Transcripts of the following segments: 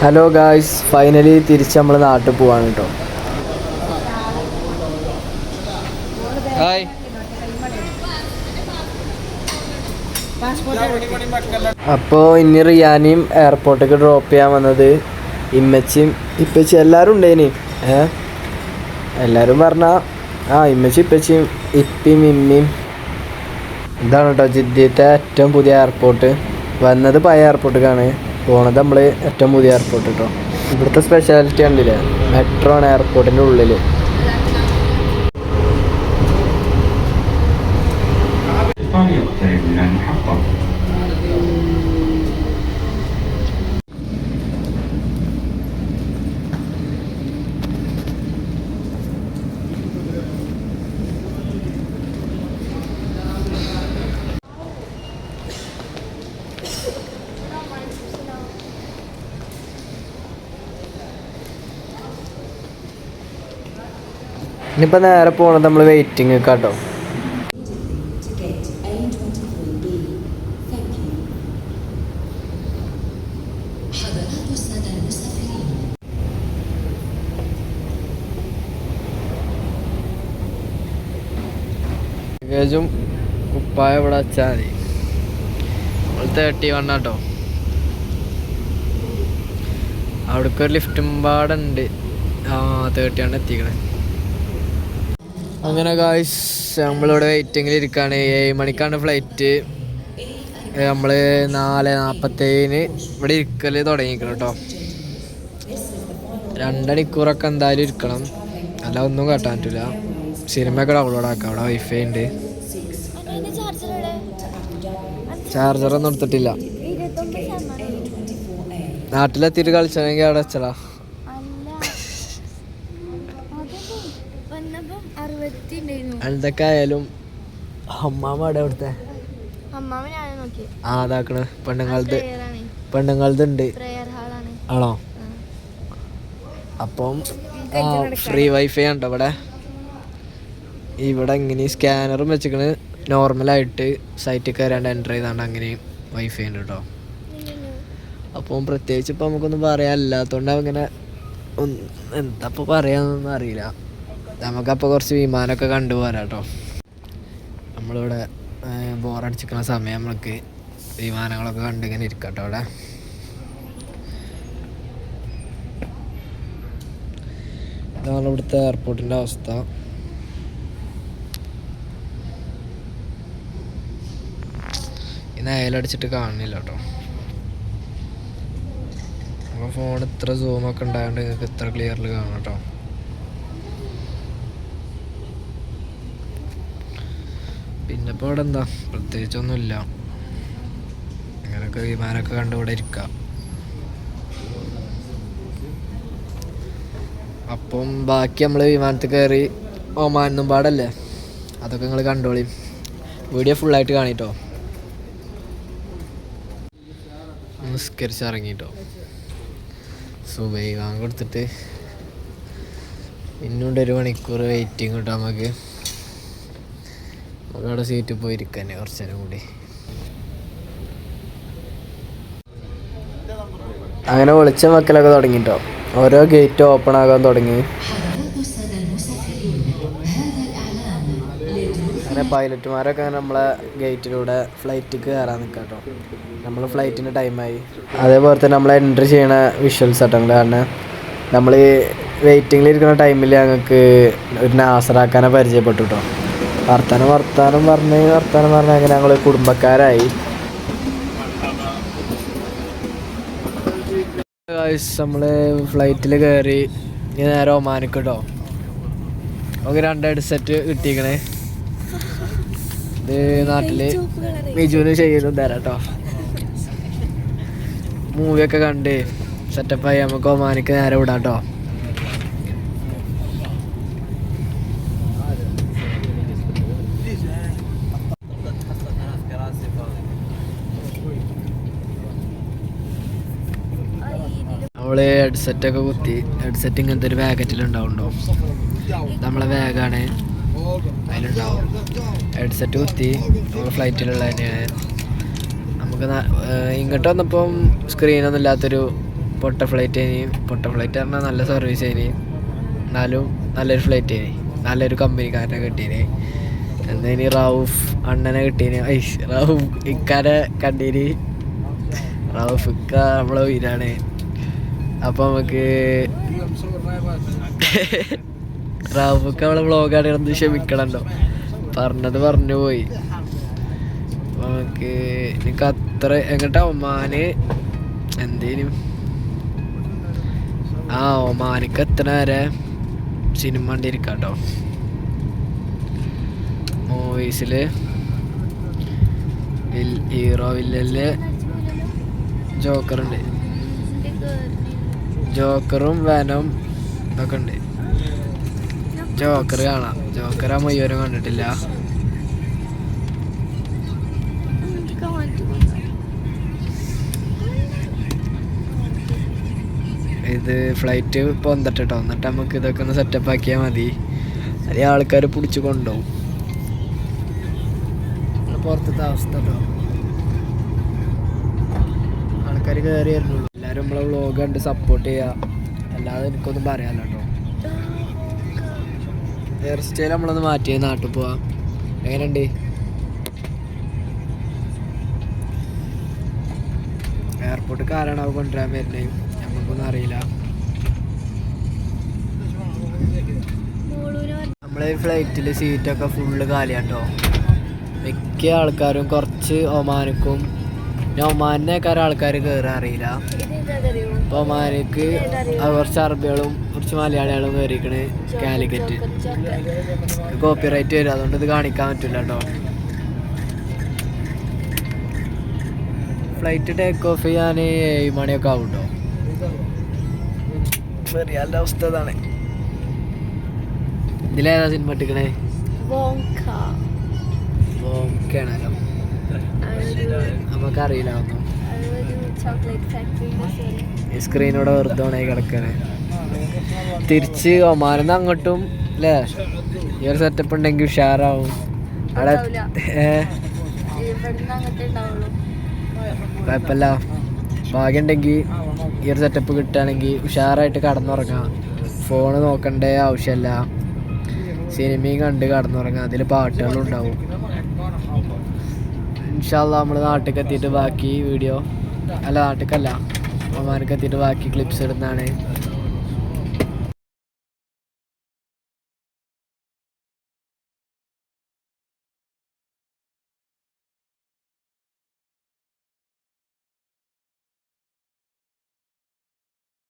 Hello guys, finally തിരിച്ച് നമ്മൾ നാട്ടിൽ പോവാണ് കേട്ടോ. അപ്പോൾ ഇനി റിയാനെയും എയർപോർട്ടിലേക്ക് ഡ്രോപ്പ് ചെയ്യാൻ വന്നത് ഇമ്മച്ചിയും ഇപ്പച്ചി എല്ലാവരും ഉണ്ടേനി. എല്ലാവരും പറഞ്ഞാൽ ഇമ്മച്ചി ഇപ്പച്ചിയും ഇപ്പിയും ഇമ്മയും. ഇതാണ് കേട്ടോ ജിദ്ദത്തെ ഏറ്റവും പുതിയ എയർപോർട്ട്. വന്നത് പഴയ എയർപോർട്ടിലേക്കാണ്, പോണത് നമ്മൾ ഏറ്റവും പുതിയ എയർപോർട്ട് കേട്ടോ. ഇവിടുത്തെ സ്പെഷ്യാലിറ്റി കണ്ടില്ലേ, മെട്രോ ആണ് എയർപോർട്ടിൻ്റെ ഉള്ളിൽ. ഇനിയിപ്പോൾ നേരെ പോകണത് നമ്മൾ വെയിറ്റിംഗ് കേട്ടോ. ലഗേജും കുപ്പായ ഇവിടെ വെച്ചാൽ മതി. നമ്മൾ 31 കേട്ടോ. അവിടേക്ക് ഒരു ലിഫ്റ്റും പാടുണ്ട്. 31 എത്തിക്കണേ. അങ്ങനെ ഗായ്സ്, നമ്മളിവിടെ വെയിറ്റിങ്ങിൽ ഇരിക്കുകയാണ്. 7 മണിക്കാണ് ഫ്ലൈറ്റ്. നമ്മൾ 4:47 ഇവിടെ ഇരിക്കൽ തുടങ്ങിയിരിക്കണം കേട്ടോ. 2 മണിക്കൂറൊക്കെ എന്തായാലും ഇരിക്കണം, അല്ല ഒന്നും കാട്ടാൻ പറ്റില്ല. സിനിമയൊക്കെ ഡൗൺലോഡ് ആക്കാം, അവിടെ വൈഫൈ ഉണ്ട്. ചാർജറൊന്നും എടുത്തിട്ടില്ല. നാട്ടിലെത്തിയിട്ട് കളിച്ചണെങ്കിൽ അവിടെ വെച്ചടാ. എന്തൊക്കെ ആയാലും അമ്മാമ അവിടെ അവിടുത്തെ അതാക്കണ് പെണ്ണുങ്ങളത് ഉണ്ട് ആണോ? അപ്പം ഫ്രീ വൈഫൈ ഉണ്ടോ ഇവിടെ? ഇവിടെ ഇങ്ങനെ സ്കാനറും വെച്ചിക്കണ്. നോർമലായിട്ട് സൈറ്റിൽ കയറാണ്ട് എൻ്റർ ചെയ്താണ്ട് അങ്ങനെയും വൈഫൈ ഉണ്ട് കേട്ടോ. അപ്പം പ്രത്യേകിച്ച് ഇപ്പം നമുക്കൊന്നും പറയാനില്ലാത്തതുകൊണ്ട് അങ്ങനെ എന്താ ഇപ്പോൾ പറയാന്നൊന്നും അറിയില്ല. നമുക്കപ്പോൾ കുറച്ച് വിമാനമൊക്കെ കണ്ടുപോരാ കേട്ടോ. നമ്മളിവിടെ ബോറടിച്ചിരിക്കുന്ന സമയം നമ്മൾക്ക് വിമാനങ്ങളൊക്കെ കണ്ടിങ്ങനെ ഇരിക്കാം കേട്ടോ. അവിടെ ഇതാണ് ഇവിടുത്തെ എയർപോർട്ടിൻ്റെ അവസ്ഥ. ഇന്ന് അയലടിച്ചിട്ട് കാണുന്നില്ല കേട്ടോ. അപ്പോൾ ഫോൺ ഇത്ര സൂമൊക്കെ ഉണ്ടായതുകൊണ്ട് നിങ്ങൾക്ക് ഇത്ര ക്ലിയറിൽ കാണാം കേട്ടോ. പിന്നെ ഇപ്പോൾ ഇവിടെ എന്താ പ്രത്യേകിച്ചൊന്നുമില്ല, അങ്ങനെയൊക്കെ വിമാനമൊക്കെ കണ്ട് ഇവിടെ ഇരിക്കാം. അപ്പം ബാക്കി നമ്മൾ വിമാനത്തിൽ കയറി ഒമാനും പാടല്ലേ, അതൊക്കെ നിങ്ങൾ കണ്ടോളി. വീഡിയോ ഫുള്ളായിട്ട് കാണിട്ടോ. നിസ്കരിച്ചിറങ്ങിട്ടോ. സുബൈ വാങ്ങി കൊടുത്തിട്ട് പിന്നുണ്ട് 1 മണിക്കൂർ വെയിറ്റിംഗ് കിട്ടും നമുക്ക്. അവിടെ സീറ്റിൽ പോയിരിക്കാൻ കുറച്ച് നേരം കൂടി. അങ്ങനെ വിളിച്ച മക്കളൊക്കെ തുടങ്ങിട്ടോ. ഓരോ ഗേറ്റ് ഓപ്പൺ ആകാൻ തുടങ്ങി. അങ്ങനെ പൈലറ്റുമാരൊക്കെ നമ്മളെ ഗേറ്റിലൂടെ ഫ്ലൈറ്റിൽ കയറാൻ നിൽക്കാം കേട്ടോ. നമ്മൾ ഫ്ലൈറ്റിന് ടൈമായി. അതേപോലെ തന്നെ നമ്മൾ എൻട്രി ചെയ്യണ വിഷ്വൽസ് ആട്ടോ. കാരണം നമ്മൾ വെയിറ്റിങ്ങിലിരിക്കുന്ന ടൈമിൽ ഞങ്ങൾക്ക് ഒരു നാസറാക്കാനെ പരിചയപ്പെട്ടു കേട്ടോ. വർത്താനം പറഞ്ഞ് അങ്ങനെ ഞങ്ങൾ കുടുംബക്കാരായി. നമ്മൾ ഫ്ലൈറ്റിൽ കയറി നേരെ ഒമാനിക്ക് കേട്ടോ. നമുക്ക് 2 ഹെഡ്സെറ്റ് കിട്ടിയിരിക്കണേ. ഇത് നാട്ടിൽ മിജുവിന് ചെയ്യുന്നു തരാം കേട്ടോ. മൂവിയൊക്കെ കണ്ട് സെറ്റപ്പായി നമുക്ക് ഒമാനിക്ക് നേരെ വിടാം കേട്ടോ. നമ്മൾ ഹെഡ്സെറ്റൊക്കെ കുത്തി. ഹെഡ്സെറ്റ് ഇങ്ങനത്തെ ഒരു പാക്കറ്റിലുണ്ടാവുണ്ടോ, നമ്മളെ ബാഗാണ്, അതിലുണ്ടാവും. ഹെഡ്സെറ്റ് കുത്തി നമ്മൾ ഫ്ലൈറ്റിലുള്ള തന്നെയാണ്. നമുക്ക് ഇങ്ങോട്ട് വന്നപ്പം സ്ക്രീനൊന്നും ഇല്ലാത്തൊരു പൊട്ട ഫ്ലൈറ്റ് പറഞ്ഞാൽ നല്ല സർവീസ് അതിന്, എന്നാലും നല്ലൊരു ഫ്ലൈറ്റ് ആയിന്, നല്ലൊരു കമ്പനിക്കാരനെ കിട്ടീന്. എന്നതിന് റൌഫ് അണ്ണനെ കിട്ടീന്. റൌഫ് ഇക്കാരെ കണ്ടീന്. റൌഫ് ഇക്ക നമ്മളെ ഉയരാണ്. അപ്പം നമുക്ക് റൌഫ് ഇക്ക നമ്മളെ വ്ളോഗാണ് ഇറന്ന് ക്ഷമിക്കണല്ലോ, പറഞ്ഞത് പറഞ്ഞു പോയി. അപ്പം നമുക്ക് എനിക്ക് അത്ര എങ്ങോട്ടാ ഒമാന് എന്തേനും ഒമാനിക്ക് എത്തണ വരെ സിനിമ കണ്ടിരിക്കാം കേട്ടോ. മൂവീസിൽ ഹീറോ വില്ലനില് ജോക്കറുണ്ട്, ജോക്കറും വെനം ഒക്കെ ഉണ്ട്. ജോക്കർ കാണാം, ജോക്കർ ആ മുയ്യോരം കണ്ടിട്ടില്ല. ഇത് ഫ്ലൈറ്റ് പൊന്തട്ടെ കേട്ടോ, എന്നിട്ട് നമുക്ക് ഇതൊക്കെ ഒന്ന് സെറ്റപ്പ് ആക്കിയാൽ മതി. അല്ലെങ്കിൽ ആൾക്കാർ പിടിച്ച് കൊണ്ടുപോകും. പുറത്തത്തെ അവസ്ഥ കേട്ടോ, ആൾക്കാർ കയറി വരുന്നുള്ളൂ. എല്ലാവരും നമ്മളെ വ്ളോഗ് കണ്ട് സപ്പോർട്ട് ചെയ്യുക, അല്ലാതെ എനിക്കൊന്നും പറയാമല്ലോ കേട്ടോ. ഹെയർ സ്റ്റൈൽ നമ്മളൊന്ന് മാറ്റി നാട്ടിൽ പോവാം. എങ്ങനെയുണ്ട്? എയർപോർട്ട് കാരണമാവും കൊണ്ടുവരാൻ വരുന്നേ, നമുക്കൊന്നും അറിയില്ല. നമ്മളെ ഫ്ലൈറ്റിൽ സീറ്റൊക്കെ ഫുള്ള് കാലിയാട്ടോ. മിക്ക ആൾക്കാരും കുറച്ച് ഒമാനിക്കും, പിന്നെ ഒമാനിനേക്കാരും ആൾക്കാർ കയറാൻ അറിയില്ല. അപ്പോൾ ഒമാനിക്ക് കുറച്ച് അറബികളും കുറച്ച് മലയാളികളും കയറിക്കണ് കാലിക്കറ്റ്. കോപ്പിറൈറ്റ് വരും, അതുകൊണ്ട് ഇത് കാണിക്കാൻ പറ്റില്ല കേട്ടോ. ഫ്ലൈറ്റ് ടേക്ക് ഓഫ് ചെയ്യാൻ 7 മണിയൊക്കെ ആവും കേട്ടോ. ചെറിയാളുടെ അവസ്ഥ ഇതാണ്. ഇതിലേതാ സിനിമ ഇട്ടിക്കണേ? ബോങ്കയാണല്ലോ, നമുക്കറിയില്ല ഒന്നും. ഈ സ്ക്രീനോടെ വെറുതെ ഉണങ്ങി കിടക്കണേ. തിരിച്ച് ഒമാനിന്ന് അങ്ങോട്ടും അല്ലേ ഈ ഒരു സെറ്റപ്പ് ഉണ്ടെങ്കിൽ ഉഷാറാവും. അവിടെ കുഴപ്പമില്ല, ഭാഗ്യം ഉണ്ടെങ്കിൽ ഈ ഒരു സെറ്റപ്പ് കിട്ടുകയാണെങ്കിൽ ഉഷാറായിട്ട് കടന്നുറങ്ങാം. ഫോണ് നോക്കണ്ടേ ആവശ്യമില്ല, സിനിമയും കണ്ട് കടന്നുറങ്ങാം. അതിൽ പാട്ടുകളും ഉണ്ടാവും. ഇൻഷാ അല്ലാ നമ്മൾ നാട്ടിലേക്ക് എത്തിയിട്ട് ബാക്കി വീഡിയോ, അല്ല നാട്ടിലേക്കല്ല ഒമാനിക്ക് എത്തിയിട്ട് ബാക്കി ക്ലിപ്സ് ഇടുന്നതാണ്.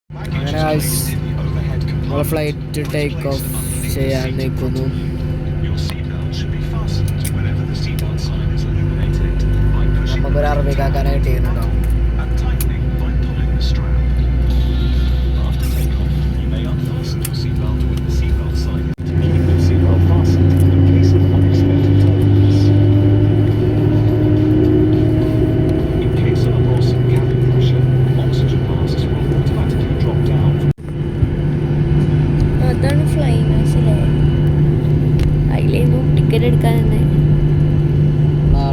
അങ്ങനെ നമ്മളെ ഫ്ലൈറ്റ് ടേക്ക് ഓഫ് ചെയ്യാൻ നിൽക്കുന്നു. നമുക്കൊരു അറബിക്കാക്കാനെ കിട്ടിയിരുന്നുണ്ടോ? അതാണ് ഫ്ലൈനേഴ്സ് അല്ലേ? അതിലേന്നും ടിക്കറ്റ് എടുക്കാൻ തന്നെ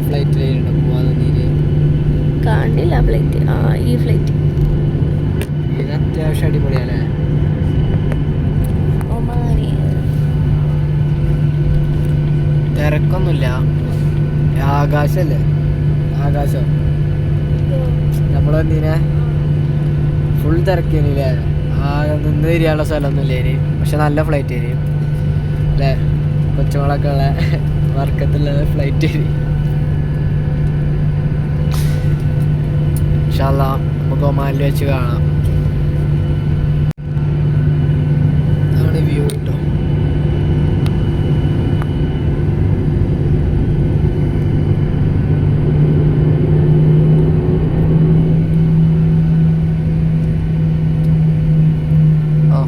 ഫ്ലൈറ്റിലുണ്ട് പോവാൻ കാണില്ല. ഫ്ലൈറ്റ് ഈ ഫ്ലൈറ്റ് ഇത് അത്യാവശ്യം അടിപൊളിയല്ലേ? ഒമാനി തിരക്കൊന്നുമില്ല. ആകാശല്ലേ, ആകാശം നമ്മളെന്തിനെ ഫുൾ തിരക്കിനില്ലേ? നിന്ന് തിരിയാനുള്ള സ്ഥലമൊന്നുമില്ല ഇനി. പക്ഷെ നല്ല ഫ്ലൈറ്റ് ഇനി അല്ലേ? കൊച്ചുമകളൊക്കെ ഉള്ള വർക്കത്തുള്ള ഫ്ലൈറ്റ് ഇനി. ഇൻഷാ അല്ലാ നമുക്ക് ഒമാനിൽ വെച്ച് കാണാം. അതാണ് വ്യൂ കേട്ടോ.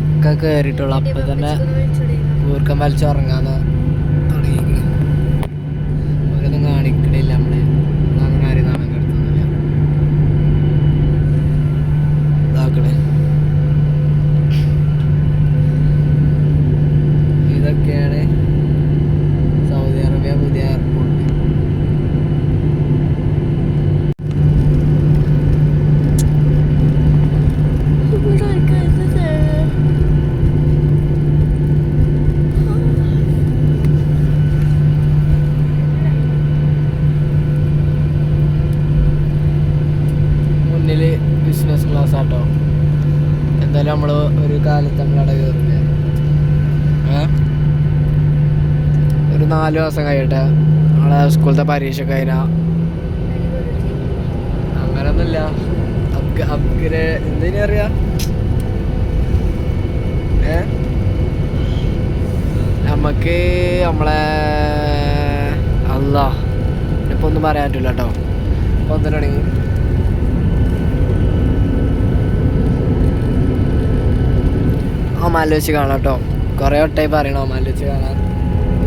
ഒക്കെ കയറിയിട്ടുള്ളു. അപ്പം തന്നെ ഊർക്കം വലിച്ചുറങ്ങാന്ന് തുടങ്ങി. അവരൊന്നും കാണിക്കണില്ല, നമ്മള് അങ്ങനെ ആരും നാണം കെടുത്തുന്നില്ല. ഇതാക്കണേ, ഇതൊക്കെയാണ് സൗദി അറേബ്യ പുതിയ എയർപോർട്ട്. എന്തായാലും നമ്മള് ഒരു കാലത്ത് നമ്മളവിടെ കയറില്ലേ ഒരു 4 ദിവസം കഴിയട്ടെ നമ്മളെ സ്കൂളത്തെ പരീക്ഷ കഴിഞ്ഞാ. അങ്ങനൊന്നുമില്ല, എന്തിനാ അറിയാ നമ്മക്ക് നമ്മളെ അല്ലാ ഇപ്പൊ ഒന്നും പറയാൻ പറ്റില്ല കേട്ടോ. 1 മണി ഒമാനിൽ വെച്ച് കാണാം കേട്ടോ. കുറേ വട്ടമായി പറയണം ഒമാനിൽ വെച്ച് കാണാൻ.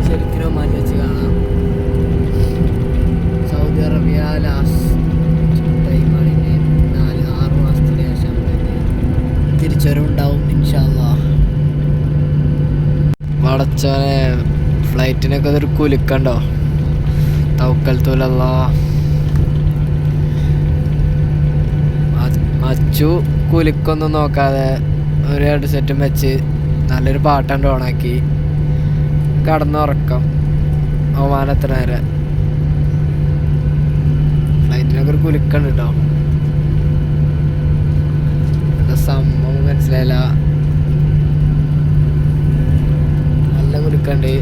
ശരിക്കും ഒമാനിൽ വെച്ച് കാണാം. സൗദി അറേബ്യ ലാസ്റ്റ് ടൈമാണ്. ഇനി 4-6 മാസത്തിന് ശേഷം തിരിച്ചുവരവുണ്ടാവും ഇൻഷാ അല്ലാഹ്. വടച്ചോനെ ഫ്ലൈറ്റിനൊക്കെ അതൊരു കുലുക്കണ്ടോ. തവക്കൽത്തുലല്ലാ. അച്ചു കുലുക്കൊന്നും നോക്കാതെ ഒരു ഹെഡ്സെറ്റും വെച്ച് നല്ലൊരു പാട്ടാണ്ട് ഓണാക്കി കടന്നുറക്കം ഒമാനെത്ര നേരെ. ഫ്ലൈറ്റിനൊക്കെ ഒരു കുലുക്കുണ്ട് കേട്ടോ. എന്താ സംഭവം മനസ്സിലായില്ല. നല്ല കുലുക്കുണ്ട്.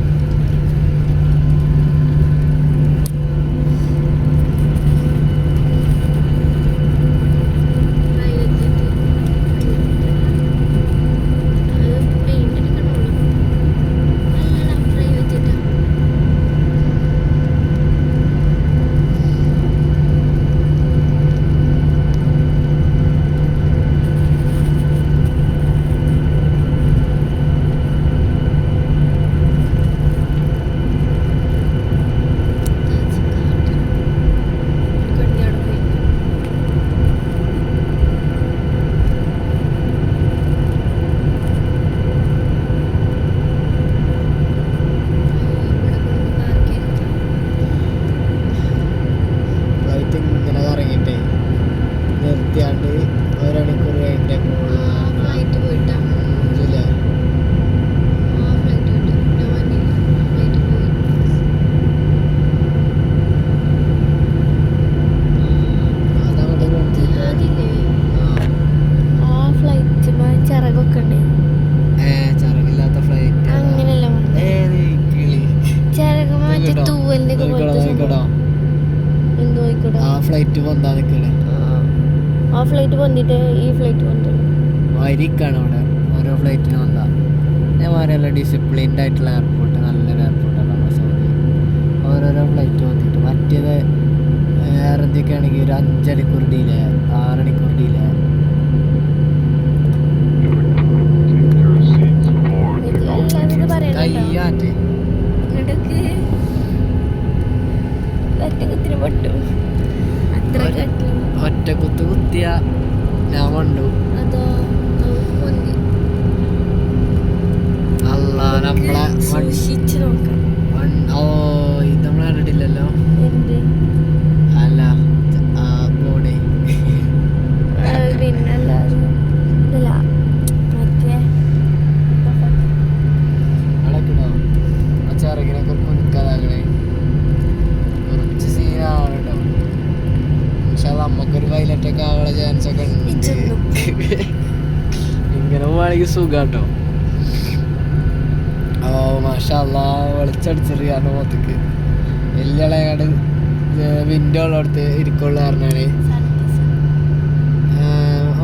നിർത്തിയാണ്ട് 1 മണിക്കൂർ കഴിഞ്ഞിട്ട് ഫ്ലൈറ്റ് പോയിട്ടാ ചിറകൊക്കെ ഉണ്ട്. ചിറകില്ലാത്ത ഫ്ലൈറ്റ് അങ്ങനെയല്ല ചിറക് മറ്റേ തൂവലിന്റെ എന്തോ ആയിക്കോട്ടെ. ആ ഫ്ലൈറ്റ് പൊന്താ നിക്കണേ. ആ ഫ്ലൈറ്റ് വന്നിട്ട് ഈ ഫ്ലൈറ്റ് വന്നിട്ട് വരിക്കാണ് അവിടെ ഓരോ ഫ്ലൈറ്റിന് വന്നാ. അതേമാതിരിയല്ല ഡിസിപ്ലിൻഡ് ആയിട്ടുള്ള എയർപോർട്ട്, നല്ലൊരു എയർപോർട്ടാണ് നമ്മുടെ സൗദി. ഓരോരോ ഫ്ലൈറ്റ് വന്നിട്ട് മറ്റേത് വേറെ എന്തൊക്കെ ആണെങ്കിൽ ഒരു 5 മണിക്കൂർ ഡിലേ, 6 മണിക്കൂർ ഡിലേ. കയ്യാറ്റ് ഒറ്റ കുത്ത് കുത്തിയ ഞാൻ കണ്ടു. അല്ല നമ്മളെ ഓ ഇത് നമ്മൾ കണ്ടിട്ടില്ലല്ലോ. അല്ല ബോഡി അടക്കണോ ചെറുകിനൊക്കെ കുനിക്കാതാകണേ. കുറച്ച് സീനാണ് കേട്ടോ. പക്ഷെ നമുക്കൊരു പൈലറ്റൊക്കെ ആവാനുള്ള ചാൻസ് ഒക്കെ ഉണ്ട്. ഇങ്ങനെ പോവാണെങ്കിൽ സുഖം കേട്ടോ. ഓ മാഷാ അല്ലാ വെളിച്ചടിച്ചെറിയാണ്ട് മുഖത്തേക്ക് വലിയ ഇളയാട് വിൻഡോ ഉള്ളടത്ത് ഇരിക്കുള്ള കാരണമാണ്.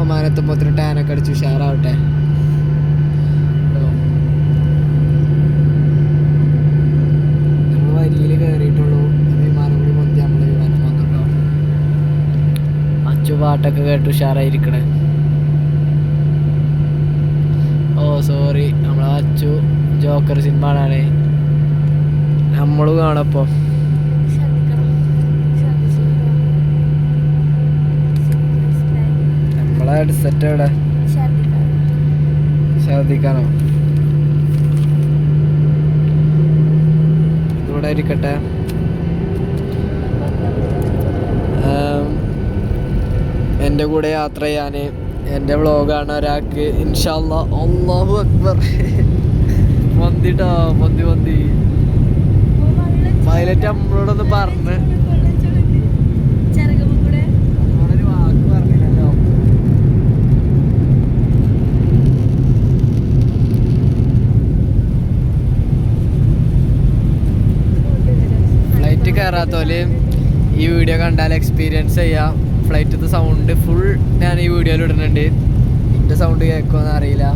ഒമാനെത്തുമ്പോൾ ടാനൊക്കെ അടിച്ച് ഉഷാറാവട്ടെ. നമ്മൾ വരിയിൽ കയറിയിട്ടുള്ളൂ. വിമാനം കൂടി പൊന്തി നമ്മൾ വിമാനം വന്നിട്ടോ. അച്ചു പാട്ടൊക്കെ കേട്ട് ഉഷാറായിരിക്കണേ. ഓ സോറി നമ്മളെ അച്ചു ജോക്കർ സിനിമ കാണാണ്. നമ്മളും കാണപ്പോ. നമ്മളെ ഹെഡ്സെറ്റ് എവിടെ? ഛർദിക്കാനോ? ഇവിടെ ഇരിക്കട്ടെ. എൻ്റെ കൂടെ യാത്ര ചെയ്യാൻ എൻ്റെ വ്ളോഗാണ് ഒരാൾക്ക് ഇൻഷാ അല്ലാ. അല്ലാഹു അക്ബർ. പൊന്തിട്ടോ പൊന്തി പൈലറ്റ് നമ്മളോടൊന്ന് പറഞ്ഞ് നമ്മളൊരു വാക്ക് പറഞ്ഞില്ലല്ലോ. കയറാത്തോല് ഈ വീഡിയോ കണ്ടാൽ എക്സ്പീരിയൻസ് ചെയ്യാം. ഫ്ലൈറ്റത്തെ സൗണ്ട് ഫുൾ ഞാൻ ഈ വീഡിയോയിൽ ഇടുന്നുണ്ട്. എൻ്റെ സൗണ്ട് കേൾക്കുമെന്ന് അറിയില്ല.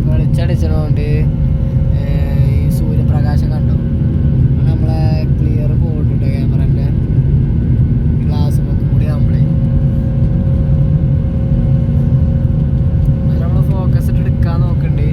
വെളിച്ചടിച്ചതുകൊണ്ട് ഈ സൂര്യപ്രകാശം കണ്ടോ, നമ്മളെ ക്ലിയർ പോകുന്നുണ്ട് ക്യാമറൻ്റെ ഗ്ലാസ് കൂടി ആകുമ്പോഴേ നമ്മൾ ഫോക്കസ് ഇട്ട് എടുക്കാൻ നോക്കണ്ടേ.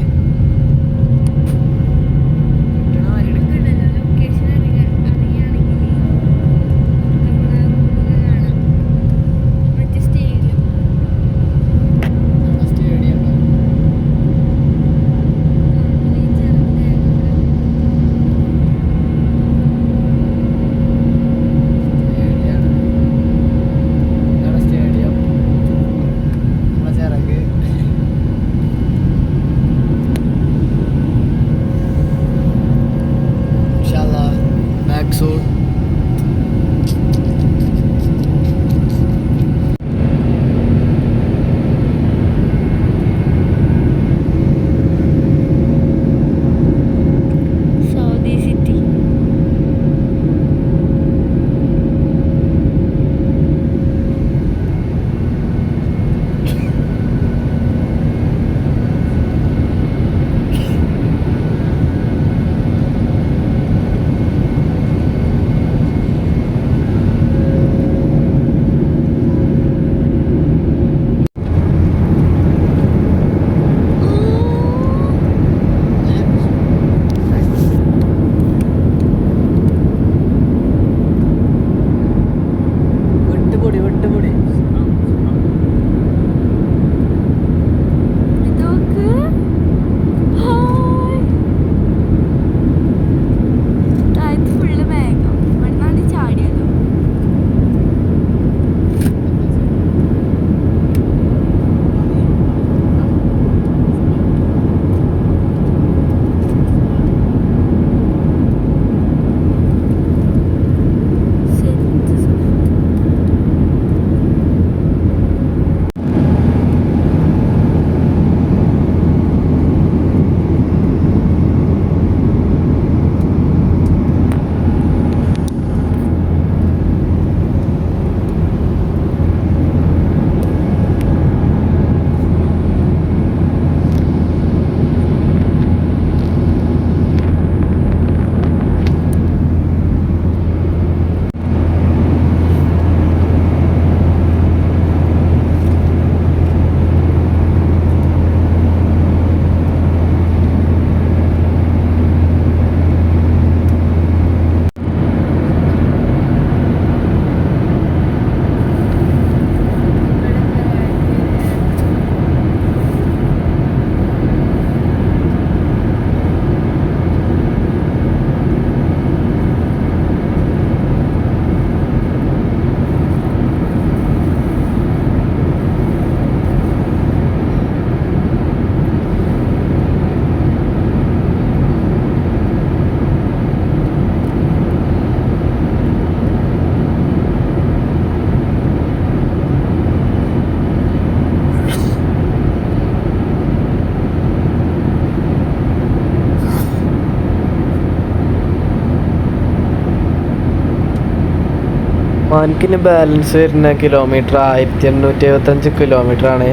മാൻകിന് ബാലൻസ് വരുന്ന കിലോമീറ്റർ 1875 കിലോമീറ്ററാണ്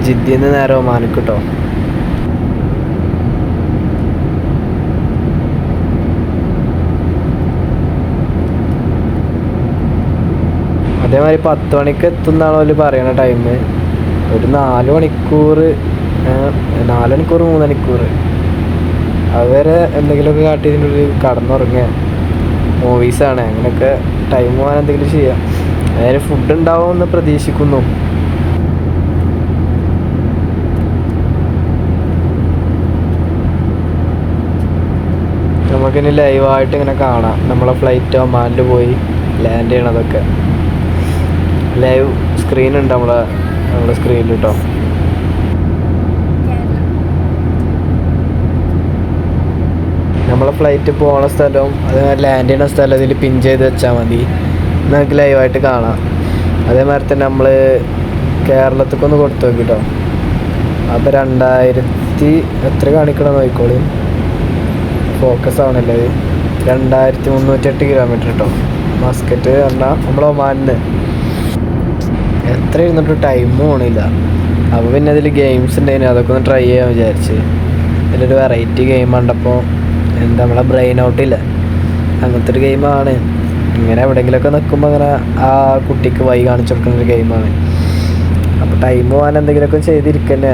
ജിദ്ദിയിൽ നിന്ന് നേരെ ഒമാനിക്ക് കേട്ടോ. അതേമാതിരി 10 മണിക്ക് എത്തുന്നാണ് അവർ പറയുന്ന ടൈം. ഒരു 4 മണിക്കൂർ 4 മണിക്കൂർ 3 മണിക്കൂർ അതുവരെ എന്തെങ്കിലുമൊക്കെ കാട്ടി ഇതിനുള്ളിൽ കടന്നുറങ്ങുക, മൂവീസാണ്, അങ്ങനെയൊക്കെ ടൈം പോകാൻ എന്തെങ്കിലും ചെയ്യാം. അതായത് ഫുഡ് ഉണ്ടാവുമെന്ന് പ്രതീക്ഷിക്കുന്നു. നമുക്കിനി ലൈവായിട്ട് ഇങ്ങനെ കാണാം നമ്മളെ ഫ്ലൈറ്റ് ഒമാനിൽ പോയി ലാൻഡ് ചെയ്യണതൊക്കെ. ലൈവ് സ്ക്രീൻ ഉണ്ട് നമ്മുടെ സ്ക്രീനിൽ കേട്ടോ. നമ്മളെ ഫ്ലൈറ്റ് പോണ സ്ഥലവും അതേമാതിരി ലാൻഡ് ചെയ്യുന്ന സ്ഥലം ഇതിൽ പിൻ ചെയ്ത് വെച്ചാൽ മതി, നമുക്ക് ലൈവായിട്ട് കാണാം. അതേമാതിരി തന്നെ നമ്മൾ കേരളത്തിലേക്കൊന്ന് കൊടുത്തു നോക്കി കേട്ടോ. അപ്പോൾ 2000 എത്ര കാണിക്കണം നോക്കിക്കോളി, ഫോക്കസ് ആവണല്ലേ. 2308 കിലോമീറ്റർ കേട്ടോ. മസ്കറ്റ് പറഞ്ഞാൽ നമ്മൾ ഒമാനിന്ന് എത്ര ഇരുന്നിട്ട് ടൈം പോകണില്ല. അപ്പോൾ പിന്നെ അതിൽ ഗെയിംസ് ഉണ്ടായിരുന്നു, അതൊക്കെ ഒന്ന് ട്രൈ ചെയ്യാൻ വിചാരിച്ച്. ഇതിലൊരു വെറൈറ്റി ഗെയിം കണ്ടപ്പോൾ എന്താ നമ്മളെ ബ്രെയിൻ ഔട്ടില്ല, അങ്ങനത്തെ ഒരു ഗെയിമാണ്. ഇങ്ങനെ എവിടെയെങ്കിലുമൊക്കെ നിൽക്കുമ്പോൾ അങ്ങനെ ആ കുട്ടിക്ക് വഴി കാണിച്ചു കൊടുക്കുന്നൊരു ഗെയിമാണ്. അപ്പോൾ ടൈം പോകാൻ എന്തെങ്കിലുമൊക്കെ ചെയ്തിരിക്കന്നെ.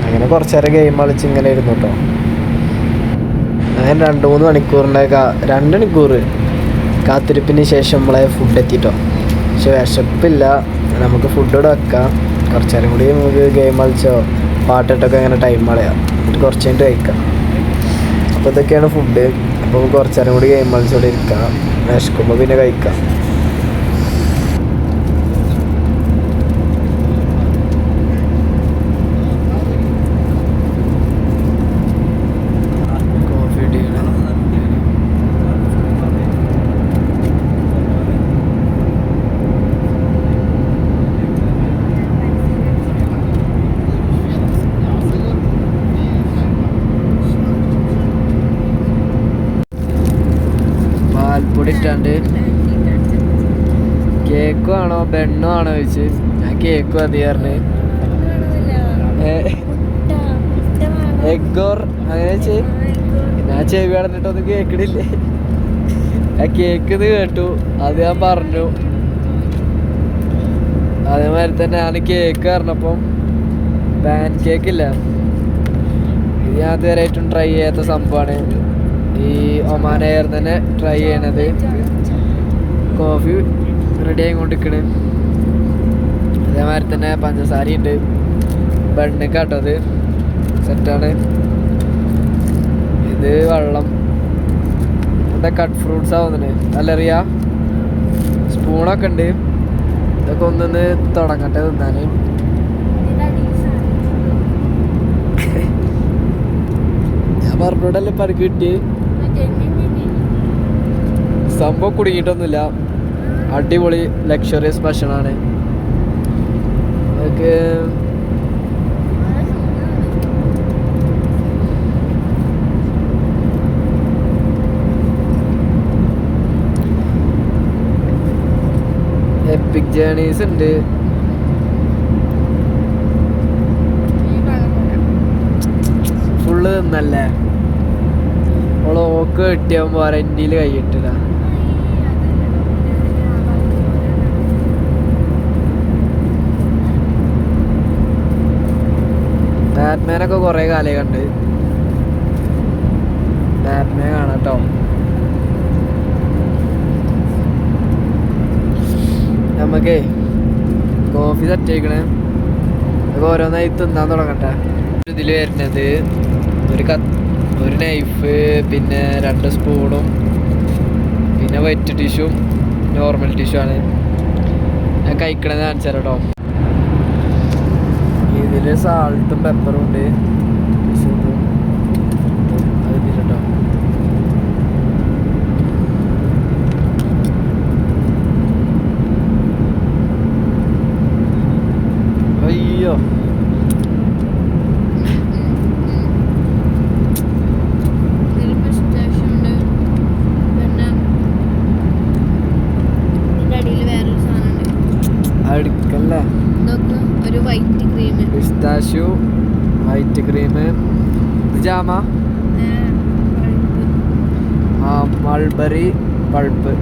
അങ്ങനെ കുറച്ച് നേരം ഗെയിം കളിച്ച് ഇങ്ങനെ ഇരുന്നു കേട്ടോ. അങ്ങനെ 2-3 മണിക്കൂറിൻ്റെ 2 മണിക്കൂർ കാത്തിരിപ്പിന് ശേഷം നമ്മളെ ഫുഡ് എത്തിട്ടോ. പക്ഷെ വിശപ്പില്ല, നമുക്ക് ഫുഡ് ഇവിടെ വെക്കാം, കുറച്ച് നേരം കൂടി നമുക്ക് ഗെയിം കളിച്ചോ പാട്ടിട്ടൊക്കെ അങ്ങനെ ടൈം കളയാം, എന്നിട്ട് കുറച്ച് കഴിഞ്ഞിട്ട് കഴിക്കാം. അപ്പോൾ ഇതൊക്കെയാണ് ഫുഡ്. അപ്പോൾ കുറച്ച് നേരം കൂടി ഗെയിം കളിച്ചോടെ ഇരിക്കാം, വിശക്കുമ്പോൾ പിന്നെ കഴിക്കാം. പാൽപ്പൊടി ഇട്ടാണ്ട് കേക്കും ആണോ ബെണ്ണോ ആണോ ചോദിച്ച്, ഞാൻ കേക്കും മതി പറഞ്ഞ്. എഗ്ഗോർ അങ്ങനെ വെച്ച് ഞാൻ ചെവി അടഞ്ഞിട്ടൊന്നും കേക്കണില്ലേ. ആ കേക്ക് ഇത് കേട്ടു, അത് ഞാൻ പറഞ്ഞു. അതേമാതിരി തന്നെ ഞാൻ കേക്ക് പറഞ്ഞപ്പം പാൻ കേക്കില്ല, ഇത് ഞാൻ ഇതുവരെയായിട്ടും ട്രൈ ചെയ്യാത്ത സംഭവമാണ്. ഈ ഒമാൻ എയർ തന്നെ ട്രൈ ചെയ്യണത്. കോഫി റെഡി ആയിക്കൊണ്ടിരിക്കണ്. അതേമാതിരി തന്നെ പഞ്ചസാര ഉണ്ട്, ബണ്ണ് കേട്ടത് സെറ്റാണ്. ഇത് വെള്ളം, എന്താ കട്ട് ഫ്രൂട്ട്സ് ആവുന്നത് നല്ലറിയാ. സ്പൂണൊക്കെ ഉണ്ട്, ഇതൊക്കെ ഒന്നൊന്ന് തുടങ്ങട്ടെ തിന്നാൻ. ഞാൻ പറഞ്ഞോടല്ലേ പരിക്ക് കിട്ടി. സംഭവം കുടുങ്ങിയിട്ടൊന്നുമില്ല, അടിപൊളി ലക്ഷറിയസ് ഭക്ഷണമാണ്. അതൊക്കെ എപ്പിക് ജേണീസ് ഉണ്ട്. ഫുള്ള് തിന്നല്ലേ, ഓക്ക് കിട്ടിയാകുമ്പോൾ വാറന്റിയിൽ കൈയിട്ടില്ല. ബാറ്റ്മാനൊക്കെ കുറേ കാലം കണ്ട്, ബാറ്റ്മാൻ കാണാം കേട്ടോ. നമുക്കേ കോഫി സെറ്റ് ചെയ്യണേ, അതൊക്കെ ഓരോന്നായി തിന്നാൻ തുടങ്ങട്ടെ. ഇതിൽ വരുന്നത് ഒരു നൈഫ്, പിന്നെ 2 സ്പൂണും, പിന്നെ വൈറ്റ് ടിഷ്യൂം നോർമൽ ടിഷ്യൂ ആണ്. ഞാൻ കഴിക്കണത് കാണിച്ചു തരാം കേട്ടോ. ഇതിൽ സാൾട്ടും പെപ്പറും ഉണ്ട്, അത് ഇതിലുണ്ടോ. അയ്യോ അടുക്കല്ലേ. ഒരു white cream, pistachio white cream ജാമ ആ മൾബറി പൾപ്പ്.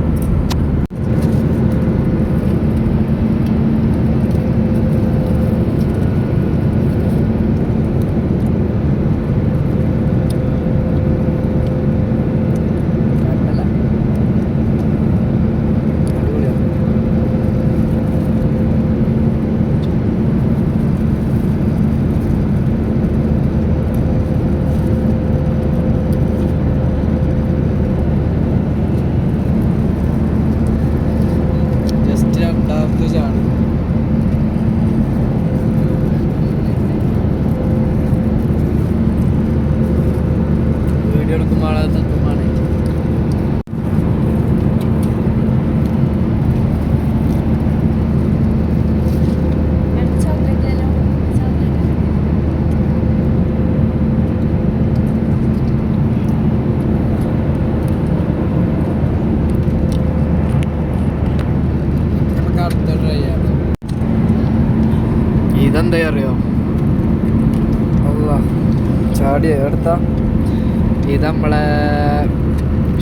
വീഡിയോ എടുക്കുമ്പോൾ ആളെ തത്തുമാണ്. ഇതെന്താ അറിയോ? അല്ലാ ചാടിയ എടുത്താ ഇത് നമ്മളെ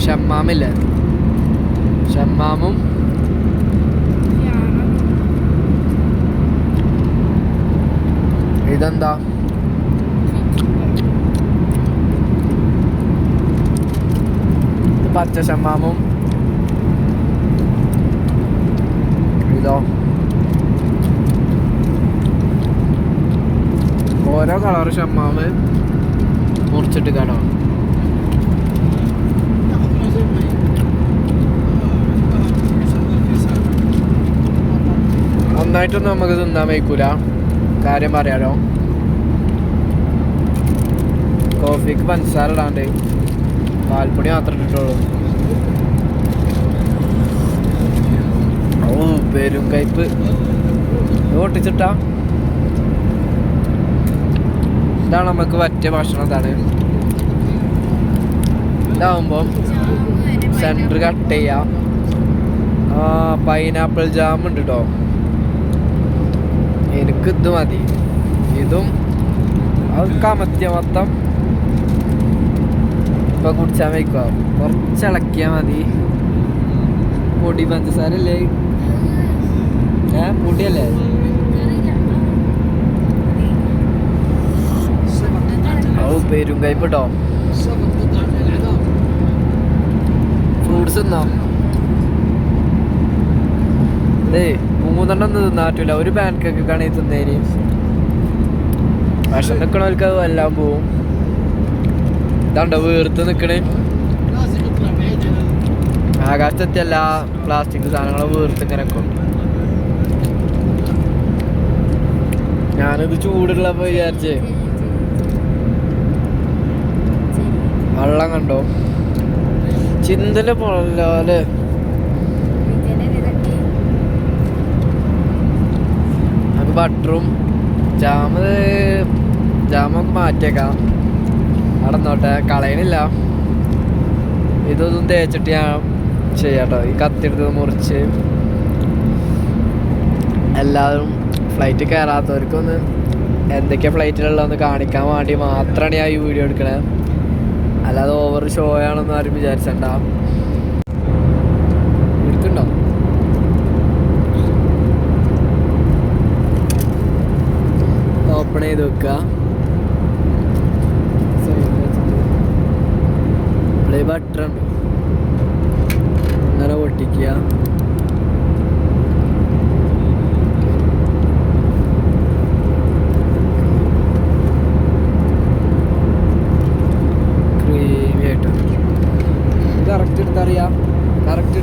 ഷമ്മാമില്ലേ, ഷമ്മാമും ഇതെന്താ പച്ച ഷമ്മാമും ഇതോ ഓരോ കളർ ഷമ്മാമ് മുറിച്ചിട്ട് കാണാം. ഒന്നായിട്ടൊന്നും നമുക്ക് തിന്നാൻ വയ്ക്കൂല, കാര്യം പറയാലോ. കോഫിക്ക് പഞ്ചസാര ഇടാണ്ട് പാൽപ്പൊടി മാത്രം ഇട്ടിട്ടുള്ളൂ. ഓ പെരും കയ്പ്പ് ഓട്ടിച്ചിട്ടാ. ഇതാണ് നമുക്ക് പറ്റിയ ഭക്ഷണം. ഇതാണ് ഇതാവുമ്പോൾ സെൻറ്റർ കട്ട് ചെയ്യാം. പൈനാപ്പിൾ ജാം ഉണ്ട് കേട്ടോ. എനിക്ക് ഇത് മതി. ഇതും അത് കമത്തിയ മൊത്തം ഇപ്പം കുടിച്ചാൽ വയ്ക്കുക. കുറച്ച് ഇളക്കിയാൽ മതി. പൊടി പഞ്ചസാര അല്ലേ? പൊടിയല്ലേ? ഓ പേരും കയ്പ് കേട്ടോ. ഫ്രൂട്ട്സ് തിന്നോ? ഏ 3 തിന്നാറ്റില്ല. ഒരു പാൻ കേക്ക് കണി തിന്നേരി വിഷം നിൽക്കണവർക്ക് അത് എല്ലാം പോവും. ഇതാണ്ടോ വീർത്ത് നിൽക്കണേ. ആകാശത്തെ എല്ലാ പ്ലാസ്റ്റിക് സാധനങ്ങളും വീർത്ത് ഇങ്ങനെ നിൽക്കും. ഞാനിത് ചൂടുള്ളപ്പോ വിചാരിച്ചേ വെള്ളം കണ്ടോ ചിന്തല പോണല്ലോ. നമുക്ക് ബട്ടറും ജാമൊക്കെ മാറ്റിയേക്കാം. നടന്നോട്ടെ, കളയണില്ല. ഇതൊന്നും തേച്ചിട്ട് ഞാൻ ചെയ്യാട്ടോ. ഈ കത്തിയെടുത്ത് മുറിച്ച് എല്ലാവരും ഫ്ലൈറ്റ് കയറാത്തവർക്കൊന്ന് എന്തൊക്കെയാണ് ഫ്ലൈറ്റിലുള്ളതെന്ന് കാണിക്കാൻ വേണ്ടി മാത്രമാണ് ഞാൻ ഈ വീഡിയോ എടുക്കണേ. അല്ലാതെ ഓവർ ഷോ ആണെന്ന് ആരും വിചാരിച്ചണ്ട. എടുക്കണ്ടോ? ഓപ്പൺ ചെയ്ത് വെക്കുക. പ്ലേ ബട്ടൺ അങ്ങനെ പൊട്ടിക്കുക. കറക്റ്റ് എടുത്തറിയാം. Correct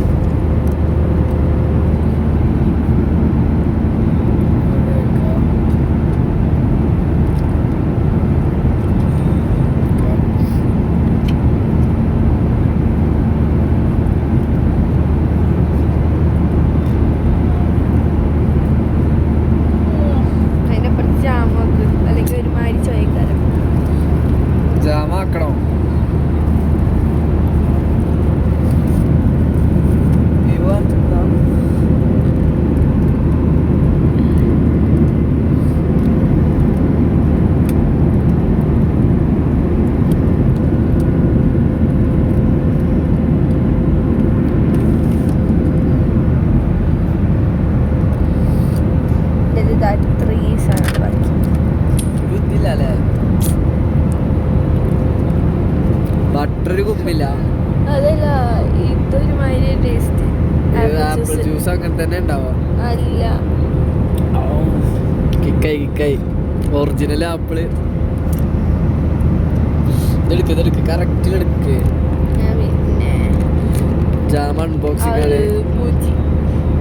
that 3 is not working. ബുദ്ധിയില്ലല്ലേ? ബട്ടർ കുമ്പില്ല. അതല്ല ഇതൊരു മാതിരി ടേസ്റ്റ്. ആപ്പിൾ ജ്യൂസ് അങ്ങനെ തന്നെ ഉണ്ടാവോ? അല്ല, കിക്കായി ഒറിജിനൽ ആപ്പിള്. ഇതെടുക്ക് കറക്റ്റിലെടുക്ക്. പിന്നെ ജാം അൺബോക്സിംഗ് ആണ്.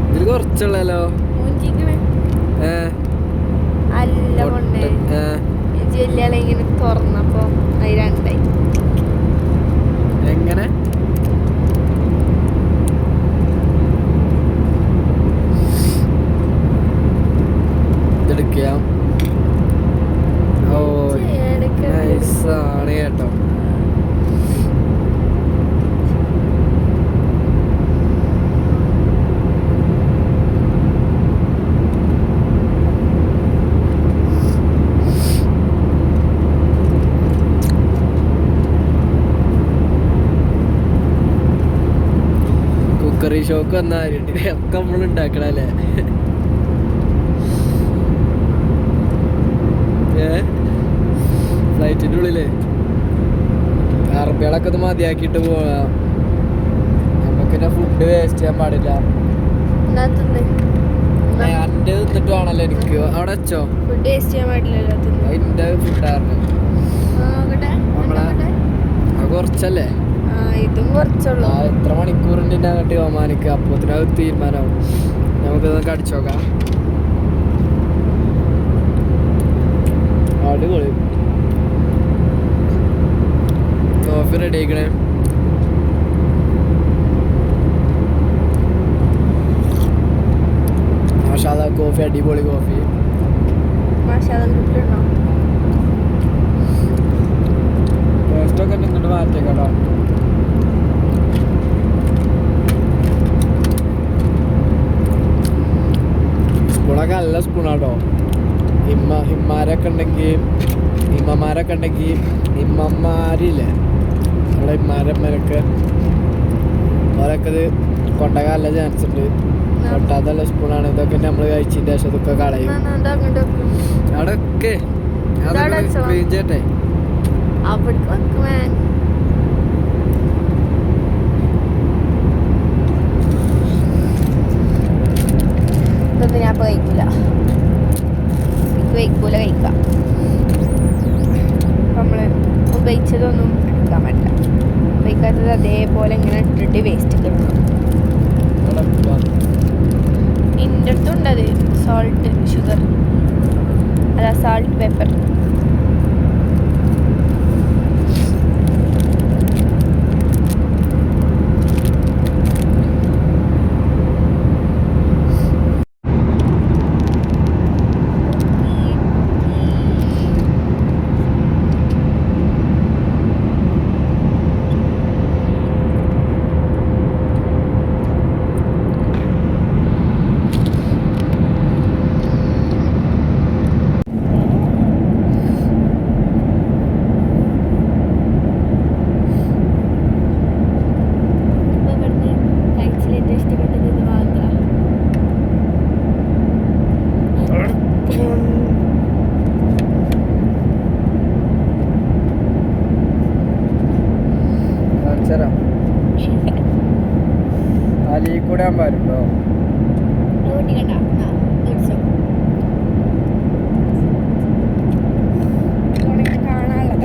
ഇതിൽ കുറച്ചുള്ളല്ലോ. അല്ല കൊണ്ടേ ജില്ലകളെ ഇങ്ങനെ തുറന്നപ്പോ അത് രണ്ടായി. എങ്ങനെ? ഇതെടുക്കുക. ഓ നൈസാണ് കേട്ടോ. കുക്കറി ഷോക്ക് വന്നാരുണ്ട് ഒക്കെ നമ്മൾ ഉണ്ടാക്കണല്ലേ. ഫ്ലൈറ്റിൻ്റെ ഉള്ളില് അറബികളൊക്കെ ഇത് മതിയാക്കിയിട്ട് പോവാം. നമുക്കിന്നെ ഫുഡ് വേസ്റ്റ് ചെയ്യാൻ പാടില്ല. എൻ്റെ തിന്നിട്ട് വേണല്ലോ എനിക്ക്. അവിടെ വെച്ചോ, ഫുഡ് വേസ്റ്റ് ചെയ്യാൻ പാടില്ലല്ലോ. അതിൻ്റെ ഫുഡായിരുന്നു നമ്മളെ. അത് കുറച്ചല്ലേ? ഇതും കുറച്ചുള്ളൂ. എത്ര മണിക്കൂറിൻ്റെ അങ്ങോട്ട് ഒമാനിക്ക് അപ്പത്തിനത് തീരുമാനമാവും. നമുക്കിതൊക്കെ അടിച്ചോക്കാം. അടിപൊളി. കോഫി റെഡി ആയിക്കണേ. മാഷാഅല്ലാ കോഫി അടിപൊളി കോഫി. ടേസ്റ്റൊക്കെ നിന്നിട്ട് മാറ്റിയേക്കാട്ടോ. സ്പൂണൊക്കെ നല്ല സ്പൂണാട്ടോ. ഇമ്മമാരൊക്കെ ഉണ്ടെങ്കിൽ ഇമ്മമാരില്ലേ നമ്മുടെ ഇമ്മാരമ്മരൊക്കെ അവരൊക്കെ ഇത് കൊണ്ടൊക്കെ നല്ല ചാൻസ് ഉണ്ട്. പൊട്ടാത്തല്ല സ്പൂണാണ്. ഇതൊക്കെ നമ്മൾ കഴിച്ചതിൻ്റെ ശേഷം ഇതൊക്കെ കളയും. അവിടെയൊക്കെ ക്ലീൻ ചെയ്യട്ടെ. ഇതൊന്നും ഞാൻ കഴിക്കില്ല. കഴിക്കാം. നമ്മള് ഉപയോഗിച്ചതൊന്നും എടുക്കാൻ പറ്റില്ല. ഉപയോഗിക്കാത്തത് അതേപോലെ ഇങ്ങനെ ഇട്ടിട്ട് വേസ്റ്റ് കിട്ടണം. എൻ്റെ അടുത്തുണ്ടത് സോൾട്ട് ഷുഗർ, അല്ല സാൾട്ട് പെപ്പർ. അലിക്കൂടാൻ പാരുണ്ടോ?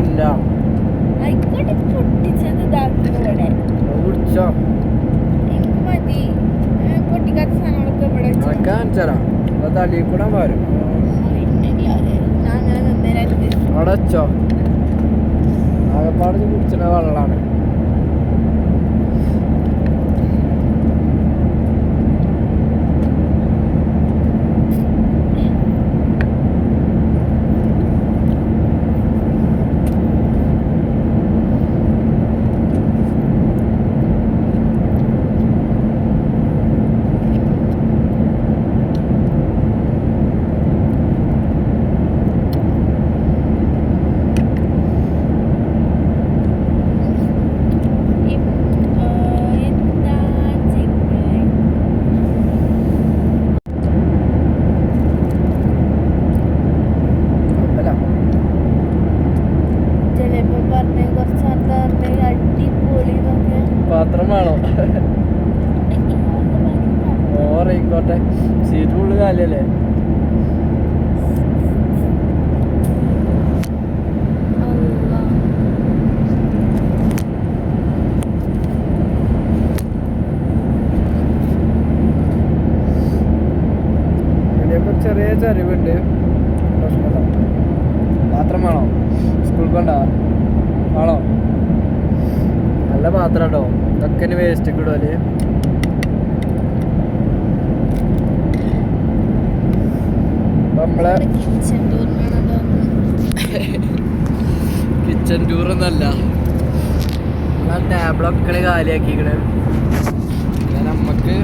ഇല്ല. കുടിച്ചോ? കാണിച്ചരാം. അത് അലിക്കൂടാൻ പാരും. അവിടെ വെച്ചോ. ആകപ്പാട് കുടിച്ചിന വെള്ളമാണ്. റെയിൻകോട്ടെ സീറ്റ് ഫുള്ള് കാലല്ലേ. ചെറിയ ചരിവുണ്ട്, പ്രശ്നമില്ല. പാത്രം വേണോ? സ്കൂൾ കൊണ്ടാ വേണോ? നല്ല പാത്രം കേട്ടോ, ഇതൊക്കെ ഇനി വേസ്റ്റ് കിടുവല്. നമ്മളെ കിച്ചൺ ടൂറൊന്നല്ല, ടേബിളൊക്കെ കാലിയാക്കിക്കണേ. നമ്മക്ക്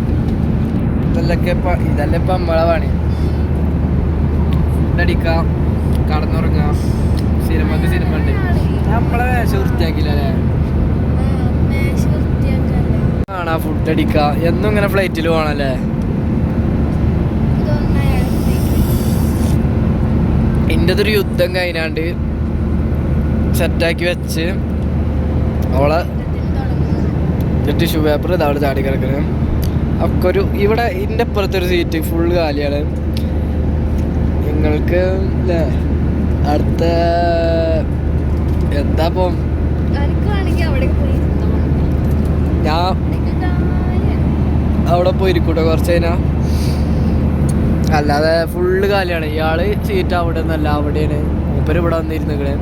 ഇതല്ലൊക്കെ ഇതല്ലേ ഇപ്പം നമ്മളെ പണി. ഫുഡടിക്കാം, കടന്നുറങ്ങാം, സിനിമക്ക് സിനിമ ഉണ്ട്. നമ്മളെ വേഷം വൃത്തിയാക്കില്ലല്ലേ? ആണാ ഫുഡ് അടിക്കുക എന്നും ഇങ്ങനെ ഫ്ലൈറ്റിൽ പോകണല്ലേ? എൻ്റെതൊരു യുദ്ധം കഴിഞ്ഞാണ്ട് സെറ്റാക്കി വെച്ച് അവളെ ടിഷ്യൂ പേപ്പർ ഇതവിടെ ചാടി കിടക്കണം. ഒക്കെ ഒരു ഇവിടെ ഇതിൻ്റെ അപ്പുറത്തൊരു സീറ്റ് ഫുള്ള് കാലിയാണ്. നിങ്ങൾക്ക് അല്ലേ അടുത്ത എന്താ ഇപ്പം ഞാൻ അവിടെ പോയിരിക്കൂട്ടോ കുറച്ച് കഴിഞ്ഞാൽ. അല്ലാതെ ഫുള്ള് കാലിയാണ്. ഇയാള് സീറ്റ് അവിടെ നിന്നല്ല, അവിടെയാണ്. മൂപ്പര് ഇവിടെ വന്നിരുന്നിക്കണേ.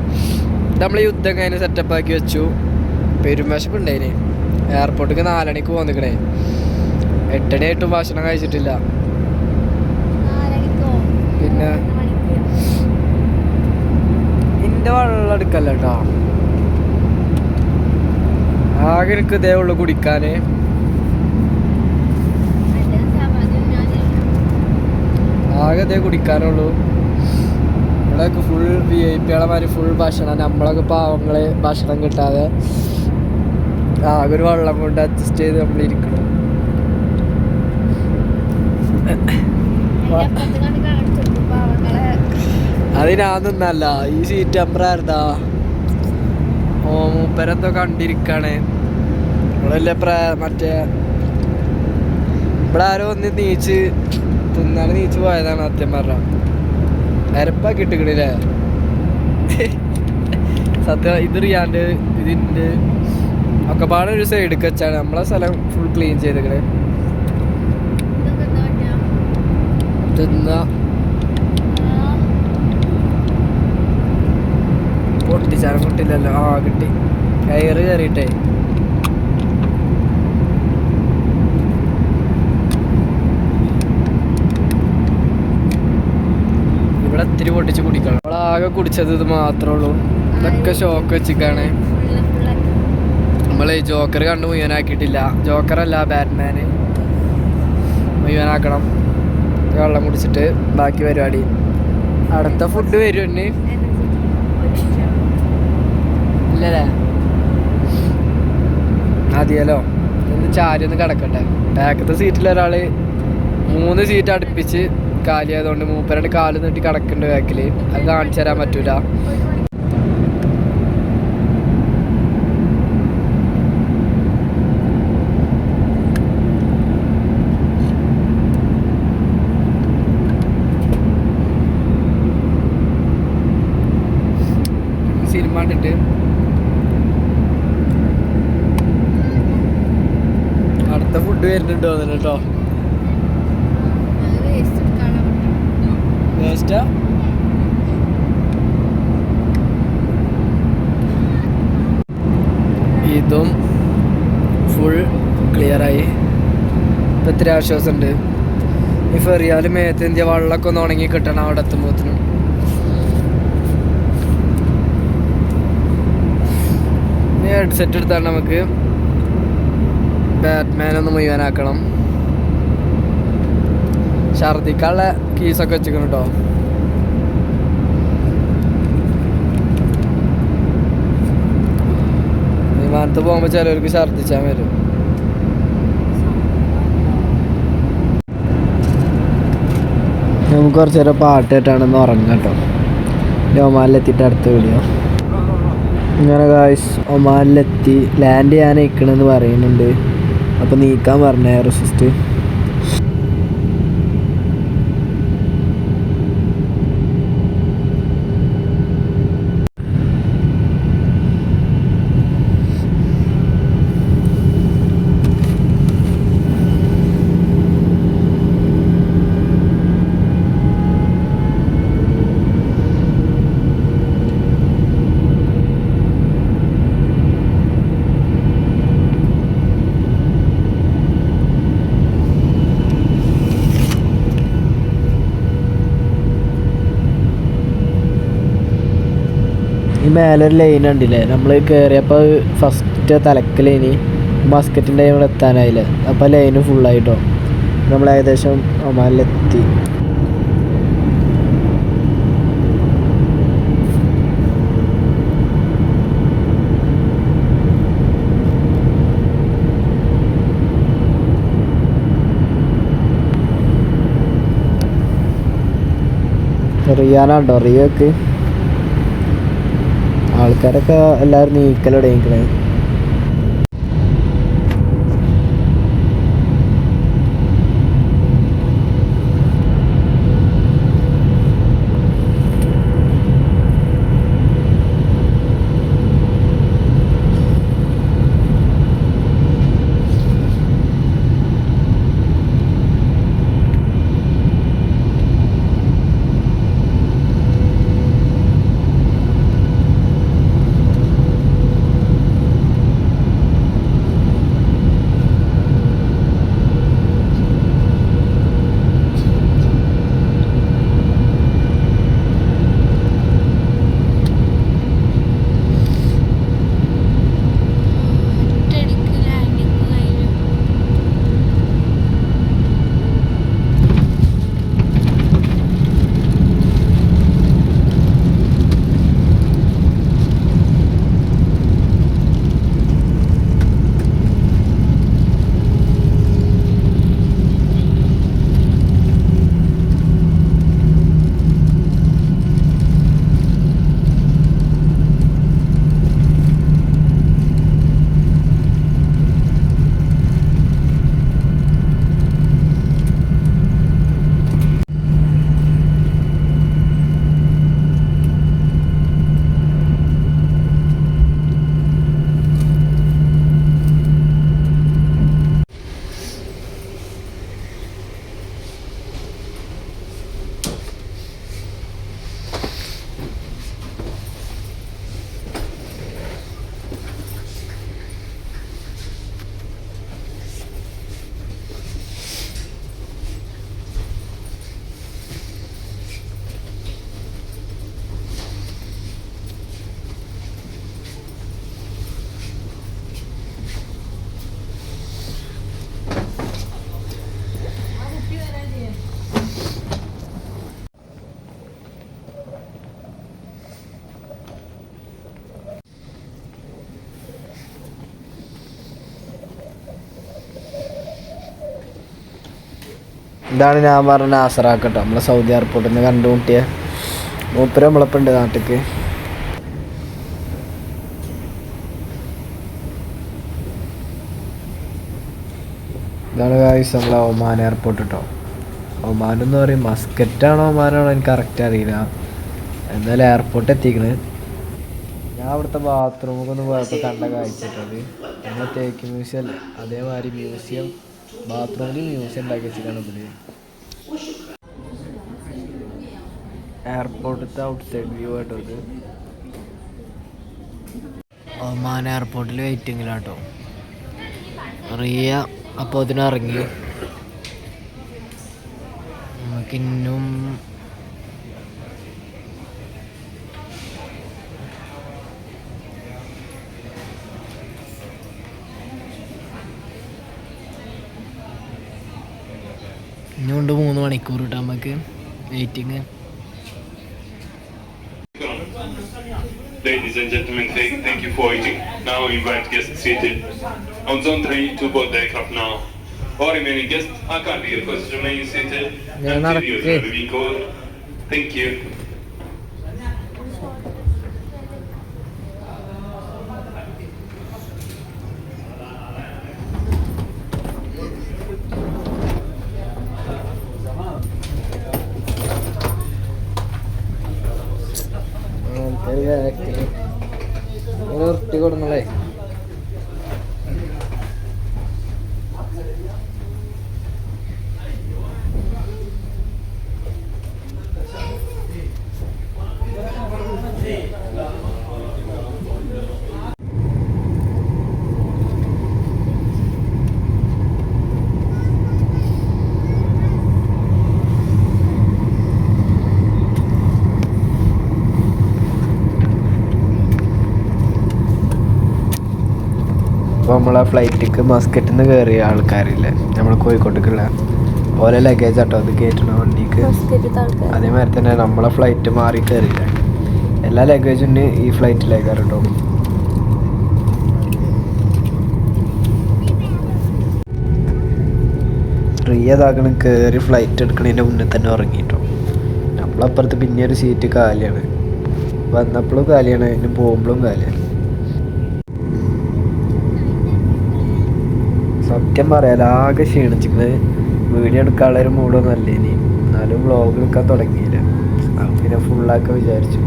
നമ്മൾ യുദ്ധം കഴിഞ്ഞ് സെറ്റപ്പ് ആക്കി വെച്ചു. പെരുമശപ്പ് ഉണ്ടായിന്. എയർപോർട്ടിക്ക് 4 മണിക്ക് പോന്നിക്കണേ. 8 മണിയായിട്ടും ഭക്ഷണം കഴിച്ചിട്ടില്ല. പിന്നെ ഇന്റെ വെള്ളം എടുക്കല്ല കേട്ടോ, ആകെ എനിക്ക് ഇതേ ഉള്ളു കുടിക്കാന്. ആകെ ഇതേ കുടിക്കാനുള്ളൂ. ഇവിടെയൊക്കെ ഫുൾ VIP കളമാര് ഫുൾ ഭക്ഷണം. നമ്മളൊക്കെ പാവങ്ങള് ഭക്ഷണം കിട്ടാതെ ആകെ ഒരു വെള്ളം കൊണ്ട് അഡ്ജസ്റ്റ് ചെയ്ത് നമ്മളിരിക്കണം. അതിനാന്നല്ല ഈ സീറ്റ് നമ്പറായിരുന്നാ. ഓ മൂപ്പരെന്തോ കണ്ടിരിക്കാണ്. ഇവിടെ മറ്റേ ഇവിടെ ആരോ ഒന്ന് നീച്ച് തിന്നാണ് നീച്ച് പോയതാണ് സത്യം പറഞ്ഞ. അരപ്പാക്കി ഇട്ടിക്കണില്ലേ സത്യം. ഇത് റിയാണ്ട് ഇതിൻ്റെ ഒക്കെ പാടെ ഒരു സൈഡിൽ വെച്ചാണ്. നമ്മളെ സ്ഥലം ഫുൾ ക്ലീൻ ചെയ്തേക്കണേ. തിന്ന പൊട്ടിച്ചാലും പൊട്ടില്ലല്ലോ. ആ കിട്ടി, കയറ് കയറിയിട്ടേ. ഇവിടെ ഇത്തിരി പൊട്ടിച്ച് കുടിക്കണം. നമ്മളാകെ കുടിച്ചത് ഇത് മാത്രമേ ഉള്ളൂ. ഇതൊക്കെ ഷോക്ക് വെച്ചിക്കാണ്. നമ്മള് ജോക്കർ കണ്ട് മുഴുവനാക്കിയിട്ടില്ല. ജോക്കറല്ല, ബാറ്റ്മാന് മുഴുവനാക്കണം. വെള്ളം കുടിച്ചിട്ട് ബാക്കി പരിപാടി. അടുത്ത ഫുഡ് വരും തന്നെ ഇല്ലല്ലേ? മതിയല്ലോ. ഒന്ന് ചാരി ഒന്ന് കിടക്കട്ടെ. ബാക്കത്തെ സീറ്റിൽ ഒരാള് 3 സീറ്റ് അടുപ്പിച്ച് കാലിയായതുകൊണ്ട് മൂപ്പരുടെ കാല് നീട്ടി കിടക്കുന്നുണ്ട് ബാക്കില്. അത് കാണിച്ചു തരാൻ പറ്റൂല. സിനിമ കണ്ടിട്ട് അടുത്ത ഫുഡ് വരുന്നുണ്ടോ കേട്ടോ. വേസ്റ്റാ? ഇതും ഫുൾ ക്ലിയറായി. ഇപ്പം ഇത്തിരി ആശ്വാസമുണ്ട്. ഈ ഫെറിയാൽ മേത്തിന്ത്യ വെള്ളമൊക്കെ ഒന്ന് ഉണങ്ങി കിട്ടണം അവിടെ എത്തുമ്പോഴത്തേനും. ഹെഡ്സെറ്റ് എടുത്താണ് നമുക്ക് ബാറ്റ്മാൻ ഒന്ന് മുഴുവനാക്കണം. ഛർദിക്കാനുള്ള കീസൊക്കെ വെച്ചിരിക്കണം കേട്ടോ. വിമാനത്ത് പോകുമ്പോൾ ചിലവർക്ക് ഛർദിച്ചാൽ വരും. നമുക്ക് കുറച്ച് നേരം പാട്ട് കേട്ടാണെന്ന് ഉറങ്ങാം കേട്ടോ. ഒമാനിലെത്തിയിട്ട് അടുത്ത വീഡിയോ. ഇങ്ങനെ ഗായ്സ് ഒമാനിലെത്തി ലാൻഡ് ചെയ്യാൻ നിൽക്കണമെന്ന് പറയുന്നുണ്ട്. അപ്പോൾ നീക്കാൻ പറഞ്ഞ എയർ അസിസ്റ്റ്. മേലൊരു ലൈൻ ഉണ്ടില്ലേ, നമ്മൾ കയറിയപ്പോൾ ഫസ്റ്റ് തലക്ക് ലൈന് മസ്കറ്റിൻ്റെ ഇവിടെ എത്താനായില്ലേ, അപ്പോൾ ലൈന് ഫുള്ളായിട്ടോ. നമ്മൾ ഏകദേശം ഒമാനിലെത്തി. റിയാനാണ്ടോ, റിയോക്ക് ആൾക്കാരൊക്കെ എല്ലാവരും നീക്കലടങ്ങിക്കണേ. ഇതാണ് ഞാൻ പറഞ്ഞ നാസറാക്കട്ടോ, നമ്മളെ സൗദി എയർപോർട്ടിൽ നിന്ന് കണ്ടുമുട്ടിയ മൂപ്പര് നമ്മളപ്പം ഉണ്ട് നാട്ടിക്ക്. ഇതാണ് ഗായ്സ് നമ്മളെ ഒമാൻ എയർപോർട്ട് കേട്ടോ. ഒമാൻ എന്ന് പറയും മസ്കറ്റാണോ ഒമാനാണോ എനിക്ക് കറക്റ്റ് അറിയില്ല, എന്തായാലും എയർപോർട്ട് എത്തിക്കണ്. ഞാൻ അവിടുത്തെ ബാത്റൂമൊക്കെ ഒന്ന് പോയപ്പോൾ കണ്ട കാഴ്ചട്ടത് നമ്മളെ തേക്ക് മ്യൂസിയം അല്ലേ, അതേമാതിരി മ്യൂസിയം ബാത്റൂമിൽ മ്യൂസിയം ഉണ്ടാക്കി വെച്ചിട്ടാണ് ഇവിടെ. എയർപോർട്ടിലത്തെ ഔട്ട് സൈഡ് വ്യൂ ആട്ടോ ഇത്. ഒമാൻ എയർപോർട്ടിൽ വെയിറ്റിങ്ങിലാട്ടോ. റിയ അപ്പോൾ അതിനിറങ്ങി. നമുക്കിന്നും ഇന്നുകൊണ്ട് 3 മണിക്കൂർ കിട്ടാം നമുക്ക് waiting. Ladies and gentlemen, thank you for waiting. Now we invite guests seated on zone 3 to board the aircraft now. All remaining guests are kindly requested to remain seated until you have been called. Thank you. ഉരുട്ടി കൊടുങ്ങളേ. നമ്മളെ ഫ്ലൈറ്റിക്ക് മസ്കറ്റിൽ നിന്ന് കയറിയ ആൾക്കാരില്ലേ നമ്മൾ കോഴിക്കോട്ടേക്കുള്ള ഓരോ luggage ആട്ടോ അത് കയറ്റണ വണ്ടിക്ക്. അതേമാതിരി തന്നെ നമ്മളെ ഫ്ലൈറ്റ് മാറി കയറിയില്ലേ, എല്ലാ ലഗേജും ഈ ഫ്ലൈറ്റിലേക്കാണ് കേട്ടോ. റിയതാകണം കയറി ഫ്ലൈറ്റ് എടുക്കണതിൻ്റെ മുന്നേ തന്നെ ഉറങ്ങിട്ടോ. നമ്മളപ്പുറത്ത് പിന്നെ ഒരു സീറ്റ് കാലിയാണ്, വന്നപ്പോഴും കാലിയാണ്, അതിന് പോകുമ്പോഴും കാലിയാണ്. സത്യം പറയാൻ ആകെ ക്ഷീണിച്ചിട്ട് വീഡിയോ എടുക്കാനുള്ളൊരു മൂടൊന്നും അല്ല ഇനി, എന്നാലും വ്ളോഗ് എടുക്കാൻ തുടങ്ങിയില്ല. പിന്നെ ഫുള്ളാക്കാൻ വിചാരിച്ചു.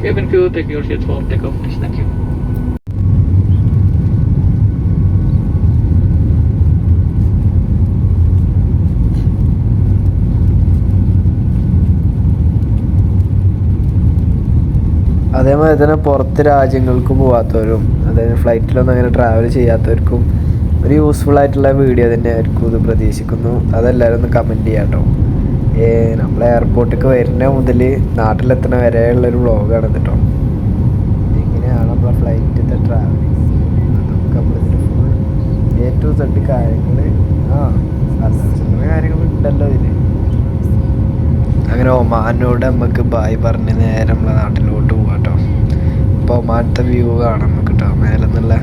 Cabin crew, take your seats for takeoff, please. Thank you. അതേമാതിരി തന്നെ പുറത്ത് രാജ്യങ്ങൾക്ക് പോകാത്തവരും അതായത് ഫ്ലൈറ്റിലൊന്നും അങ്ങനെ ട്രാവൽ ചെയ്യാത്തവർക്കും ഒരു യൂസ്ഫുൾ ആയിട്ടുള്ള വീഡിയോ തന്നെ ആയിരിക്കും ഇത് പ്രതീക്ഷിക്കുന്നു. അതെല്ലാവരും ഒന്ന് കമൻറ്റ് ചെയ്യാം കേട്ടോ. നമ്മൾ എയർപോർട്ടിലേക്ക് വരുന്ന മുതൽ നാട്ടിലെത്തണ വരെയുള്ളൊരു വ്ളോഗാണ് കേട്ടോ. എങ്ങനെയാണ് നമ്മളെ ഫ്ലൈറ്റിൻ്റെ ട്രാവലിങ്, അതൊക്കെ നമ്മളിതിൽ ഫുൾ A to Z കാര്യങ്ങൾ കാര്യങ്ങളുണ്ടല്ലോ ഇതിൽ. അങ്ങനെ ഒമാനോട് നമുക്ക് ബായ് പറഞ്ഞ് നേരെ നമ്മളെ നാട്ടിലോട്ട് പോകാം കേട്ടോ. ഇപ്പോൾ ഒമാനത്തെ വ്യൂ കാണാം നമുക്ക് കേട്ടോ മേലെ നിന്നുള്ള.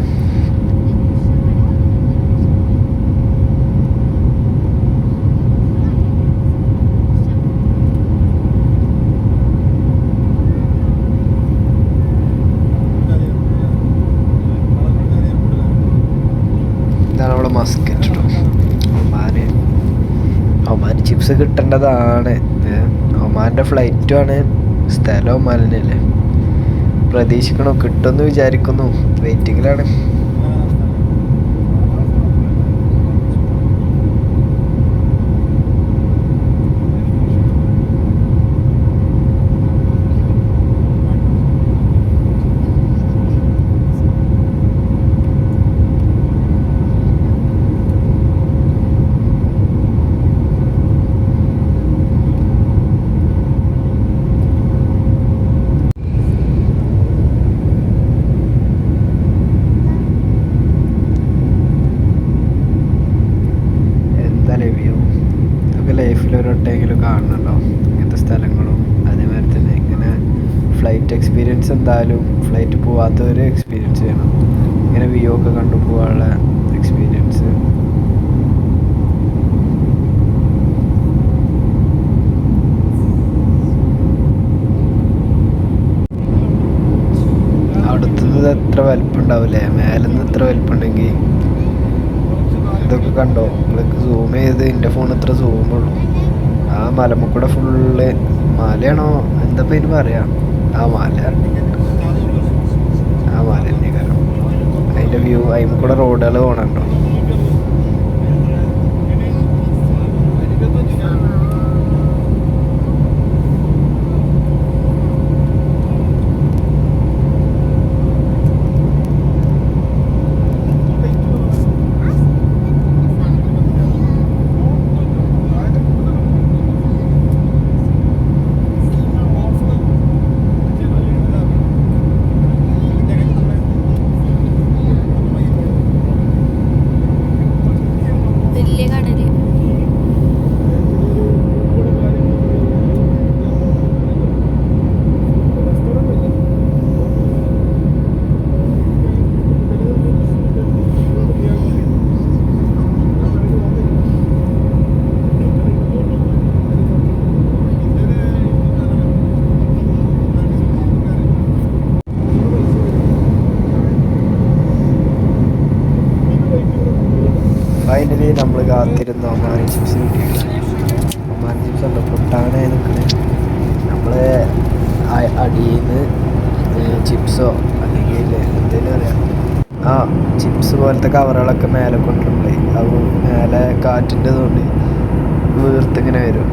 ഇതാണ് നമ്മളെ മസ്കറ്റ് കേട്ടോ. Oman chips കിട്ടേണ്ടതാണ്. ഒമാൻ്റെ ഫ്ലൈറ്റുമാണ്, സ്ഥലം ഒമാൻ തന്നെയല്ലേ. പ്രതീക്ഷിക്കണോ കിട്ടുമെന്ന് വിചാരിക്കുന്നു, വെയിറ്റിങ്ങിലാണ്. ലൈഫിലൊരൊട്ടെങ്കിലും കാണണമല്ലോ ഇങ്ങനത്തെ സ്ഥലങ്ങളും. അതേമാതിരി തന്നെ ഇങ്ങനെ ഫ്ലൈറ്റ് എക്സ്പീരിയൻസ് എന്തായാലും ഫ്ലൈറ്റ് പോവാത്തവർ എക്സ്പീരിയൻസ് ചെയ്യണം. ഇങ്ങനെ വ്യൂ ഒക്കെ കണ്ടു പോകാനുള്ള എക്സ്പീരിയൻസ്. അടുത്തുനിന്ന് എത്ര വലിപ്പം ഉണ്ടാവില്ലേ, മേലെന്ന് എത്ര വലിപ്പമുണ്ടെങ്കിൽ. ഇതൊക്കെ കണ്ടോ നിങ്ങൾക്ക് സൂം ചെയ്ത്, എൻ്റെ ഫോൺ ഇത്ര സൂമുള്ളൂ. ആ മലമുക്കൂടെ ഫുള്ള് മലയാണോ എന്താ പേര് പറയാം, ആ മല തന്നെ കാരണം അതിൻ്റെ വ്യൂ. അതിന് കൂടെ റോഡുകൾ പോകണുണ്ടോ. ഫൈനലി നമ്മൾ കാത്തിരുന്ന ഒമാൻ ചിപ്സ് കിട്ടിയിട്ടുണ്ട്. ഒമാൻ ചിപ്സ് ഉണ്ടോ പൊട്ടാണ് നിൽക്കുന്നത്. നമ്മൾ അടിയിൽ നിന്ന് ചിപ്സോ അല്ലെങ്കിൽ എന്തെങ്കിലും അറിയാം ചിപ്സ് പോലത്തെ കവറുകളൊക്കെ മേലെ കൊണ്ടുപോയി അത് മേലെ കാറ്റിൻ്റെ കൊണ്ട് വീർത്തിങ്ങനെ വരും.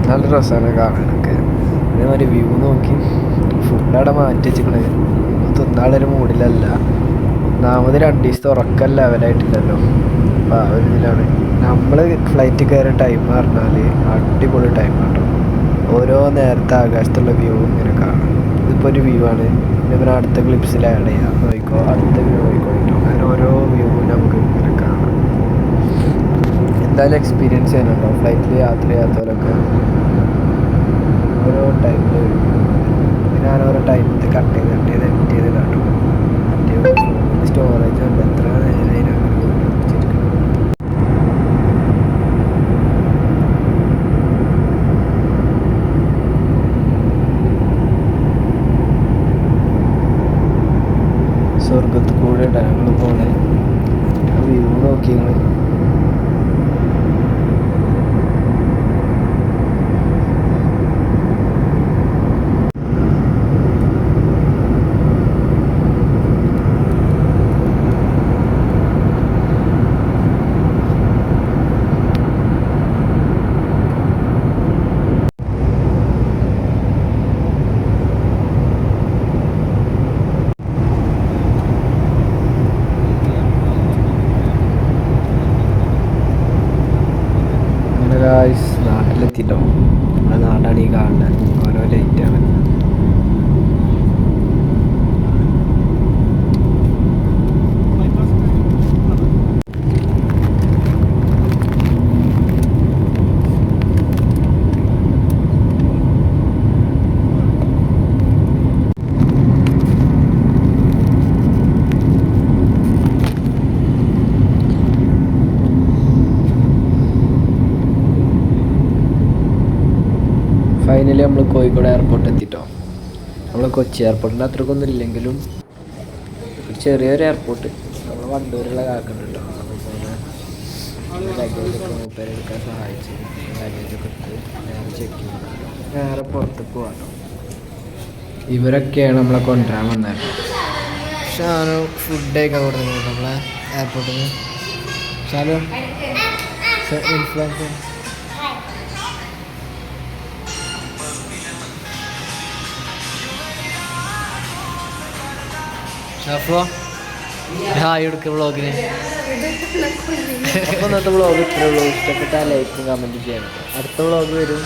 നല്ല രസമാണ് കാണാനൊക്കെ. അതേമാതിരി വ്യൂ നോക്കി ഫുഡ് അവിടെ മാറ്റി വെച്ചിക്കണേ. തിന്നാളൊരു മൂഡിലല്ല, ഒന്നാമത് 2 ദിവസത്തെ ഉറക്കം ലെവലായിട്ടില്ലല്ലോ. അപ്പോൾ ആ ഒരു ഇതിലാണ് നമ്മൾ ഫ്ലൈറ്റ് കയറിയ ടൈം പറഞ്ഞാൽ അടിപൊളി ടൈം കേട്ടോ. ഓരോ നേരത്തെ ആകാശത്തുള്ള വ്യൂ ഇങ്ങനെ കാണാം. ഇതിപ്പോൾ ഒരു വ്യൂ ആണ്. പിന്നെ അടുത്ത ക്ലിപ്സിൽ ആഡ് ചെയ്യാം നോക്കിക്കോ. അടുത്ത വ്യൂ നോക്കിക്കോട്ടോ. അങ്ങനെ ഓരോ വ്യൂ നമുക്ക് ഇങ്ങനെ കാണാം. എന്തായാലും എക്സ്പീരിയൻസ് ചെയ്യാനുണ്ടോ ഫ്ലൈറ്റിൽ യാത്ര ചെയ്യാത്തവരൊക്കെ. ഓരോ ടൈമിൽ വരും. ഞാൻ ഓരോ ടൈമിൽ കട്ട് ചെയ്ത് എഡിറ്റ് ചെയ്ത് കാട്ടും. മറ്റേ സ്റ്റോറേജ് ഉണ്ട്. എത്ര നേരം സ്വർഗത്ത് കൂടെ ഞങ്ങൾ പോണേ. വ്യൂ നോക്കി ഞങ്ങൾ. നാട്ടിലെത്തിട്ടോ. നമ്മുടെ നാടാണ് ഈ കാണുന്നത്. ഓരോ ലൈറ്റാണ്. ഫൈനലി നമ്മൾ കോഴിക്കോട് എയർപോർട്ട് എത്തിട്ടോ. നമ്മൾ കൊച്ചി എയർപോർട്ടിൻ്റെ അത്രക്കൊന്നും ഇല്ലെങ്കിലും ഒരു ചെറിയൊരു എയർപോർട്ട്. നമ്മൾ വണ്ടൂരുള്ള കാക്കുന്നുണ്ട് കേട്ടോ. അതുപോലെ ലഗേജൊക്കെ മൂപ്പരെടുക്കാൻ സഹായിച്ച് ലഗേജൊക്കെ എടുത്ത് നേരെ ചെക്ക് ചെയ്ത് നേരെ പുറത്ത് പോകാട്ടോ. ഇവരൊക്കെയാണ് നമ്മളെ കൊണ്ടുവരാൻ വന്നത്. ഷാനു ഫുഡ് കഴിക്കാൻ കൊടുക്കുന്നത് നമ്മളെ എയർപോർട്ടിൽ നിന്ന്. ഷാനു ഇൻഫ്ലുവൻസർ അപ്പോൾ ഹായ് എടുക്കുക വ്ളോഗിന്. അപ്പോൾ ഇന്നത്തെ വ്ളോഗ് ഇത്രേ ഉള്ളൂ. ഇഷ്ടപ്പെട്ടാൽ ലൈക്കും കമൻറ്റ് ചെയ്യണം. അടുത്ത വ്ളോഗ് വരും.